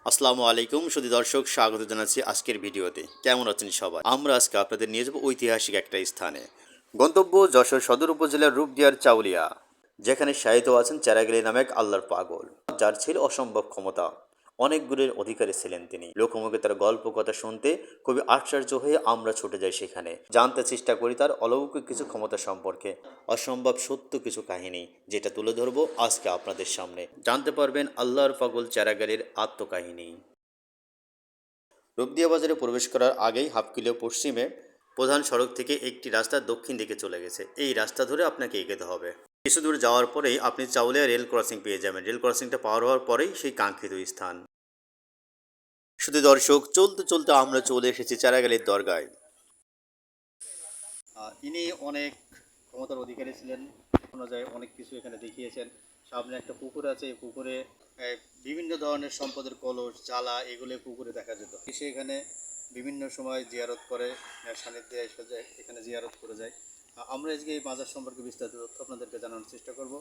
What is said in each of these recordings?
আসসালামু আলাইকুম সুধী দর্শক, স্বাগত জানাচ্ছি আজকের ভিডিওতে। কেমন আছেন সবাই? আমরা আজকে আপনাদের নিয়ে যাব ঐতিহাসিক একটা স্থানে। গন্তব্য যশোর সদর উপজেলার রূপদিয়ার চাউলিয়া, যেখানে শায়িত আছেন চেরাগেলি নামে এক আল্লাহর পাগল, যার ছিল অসম্ভব ক্ষমতা। অনেক গুণের অধিকারী ছিলেন তিনি। লোকমুখে তার গল্প কথা শুনতে খুবই আশ্চর্য হয়ে আমরা ছুটে যাই সেখানে, জানতে চেষ্টা করি তার অলৌকিক কিছু ক্ষমতা সম্পর্কে, অসম্ভব সত্য কিছু কাহিনী, যেটা তুলে ধরবো আজকে আপনাদের সামনে। জানতে পারবেন আল্লাহর পাগল চেরাগেলির আত্মকাহিনী। রূপদিয়া বাজারে প্রবেশ করার আগেই হাফ কিলো পশ্চিমে প্রধান সড়ক থেকে একটি রাস্তা দক্ষিণ দিকে চলে গেছে। এই রাস্তা ধরে আপনাকে এগোতে হবে। কিছু দূর যাওয়ার পরেই আপনি চাউলিয়া রেল ক্রসিং পেয়ে যাবেন। রেল ক্রসিংটা পার হওয়ার পরেই সেই কাঙ্ক্ষিত স্থান। শুধু দর্শক, চলতে চলতে আমরা চলে এসেছি চারাগালির দরগায়। ইনি অনেক ক্ষমতার অধিকারী ছিলেন। শোনা যায় অনেক কিছু এখানে দেখিয়েছেন। সামনে একটা পুকুর আছে, এই পুকুরে বিভিন্ন ধরনের সম্পদের কলস জ্বালা এগুলো পুকুরে দেখা যেত। সে এখানে বিভিন্ন সময় জিয়ারত করে, সান্নিধ্যে এসে যায়, এখানে জিয়ারত করে যায়। আমরা আজকে এই মাজার সম্পর্কে বিস্তারিত তথ্য আপনাদেরকে জানানোর চেষ্টা করব।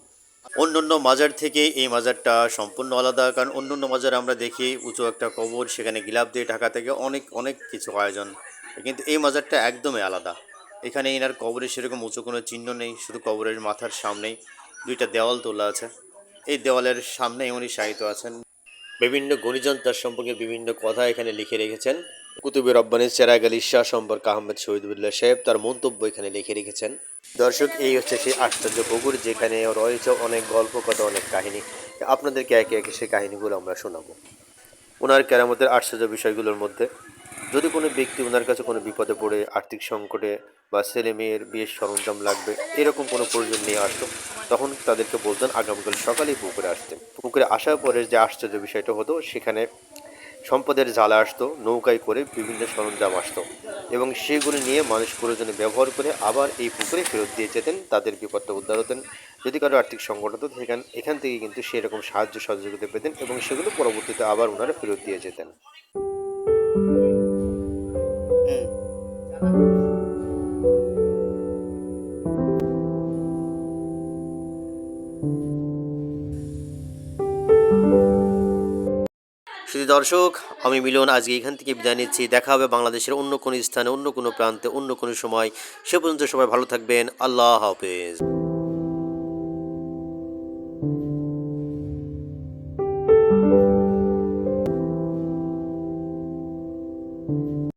অন্যান্য মাজার থেকে এই মাজারটা সম্পূর্ণ আলাদা, কারণ অন্যান্য মাজার আমরা দেখি উঁচু একটা কবর, সেখানে গিলাপ দিয়ে ঢাকা থেকে অনেক অনেক কিছু আয়োজন, কিন্তু এই মাজারটা একদমই আলাদা। এখানে এনার কবরের সেরকম উঁচু কোনো চিহ্ন নেই, শুধু কবরের মাথার সামনেই দুইটা দেওয়াল তোলা আছে। এই দেওয়ালের সামনেই উনি শায়িত আছেন। বিভিন্ন গুণীজন তার সম্পর্কে বিভিন্ন কথা এখানে লিখে রেখেছেন। কুতুবে রব্বানী চেরাগ আলী শাহ সম্পর্কে আহমেদ শহীদুল্লাহ সাহেব তার মন্তব্য এখানে লিখে রেখেছেন। দর্শক, এই হচ্ছে সেই আশ্চর্য পুকুর, যেখানে রয়েছে অনেক গল্প কথা, অনেক কাহিনী। আপনাদেরকে একে একে সেই কাহিনীগুলো আমরা শোনাবো। ওনার কেরামতের আশ্চর্য বিষয়গুলোর মধ্যে, যদি কোনো ব্যক্তি ওনার কাছে কোনো বিপদে পড়ে, আর্থিক সংকটে বা ছেলে মেয়ের বিয়ের সরঞ্জাম লাগবে, এরকম কোনো প্রয়োজন নিয়ে আসতো, তখন তাদেরকে বলতেন আগামীকাল সকালেই পুকুরে আসতে। পুকুরে আসার পরে যে আশ্চর্য বিষয়টা হতো, সেখানে সম্পদের জ্বালা আসতো, নৌকায় করে বিভিন্ন সরঞ্জাম আসতো, এবং সেগুলি নিয়ে মানুষ প্রয়োজনে ব্যবহার করে আবার এই পুকুরে ফেরত দিয়ে যেতেন, তাদের বিপদটা উদ্ধার হতেন। যদি কারো আর্থিক সংকট হতো, এখান থেকে কিন্তু সেরকম সাহায্য সহযোগিতা পেতেন, এবং সেগুলো পরবর্তীতে আবার ওনারা ফেরত দিয়ে যেতেন। শুধু দর্শক, আমি মিলন আজকে এখান থেকে বিদায় নিচ্ছি। দেখা হবে বাংলাদেশের অন্য কোনো স্থানে, অন্য কোনো প্রান্তে, অন্য কোনো সময়। সে পর্যন্ত সবাই ভালো থাকবেন। আল্লাহ হাফেজ।